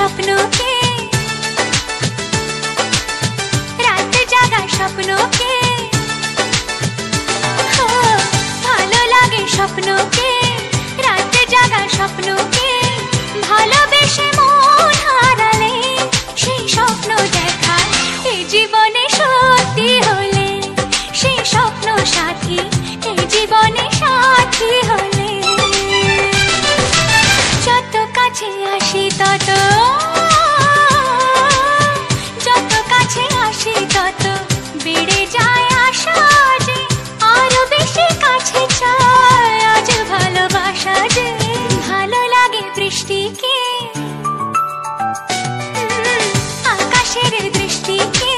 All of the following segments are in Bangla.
স্বপ্নকে, রাত জাগা স্বপ্নকে, ভালো লাগে স্বপ্নকে, রাত জাগা স্বপ্নকে, ভালোবেসে মন হারালে সেই স্বপ্ন দেখা এই জীবনে সত্যি হলে, সেই স্বপ্ন সাথী এই জীবনে সাথী হলে। যত কাছে আসি তত, যত কাছে আসি তত বেড়ে যায় আশা যে আরো বেশি কাছে চাই আজ ভালোবাসা যে। ভালো লাগে বৃষ্টিকে, আকাশের দৃষ্টিকে,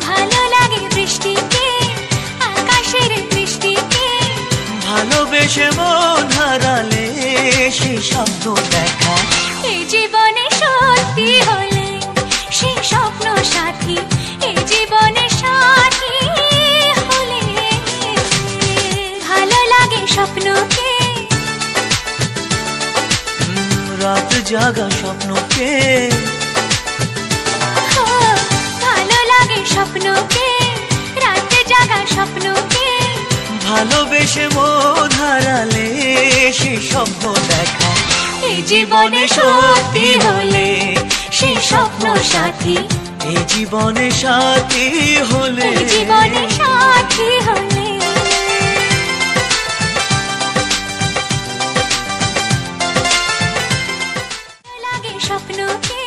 ভালো লাগে বৃষ্টিকে, আকাশের দৃষ্টিকে, ভালোবেসে মন হারালে সেই স্বপ্ন দেখা এই জীবনে সত্যি হলে, সেই স্বপ্ন সাথী এই জীবনে সাথী হলে। ভালো লাগে স্বপ্নকে, রাত জাগা স্বপ্নকে, ভালো লাগে স্বপ্নকে, রাত জাগা স্বপ্নকে, ভালোবেসে মন হারালে সেই স্বপ্ন দেখা এই জীবনে সত্যি হলে, সেই স্বপ্ন সাথী এই জীবনে সাথী হলে, এই জীবনে সাথী হলে। লাগে স্বপ্নকে,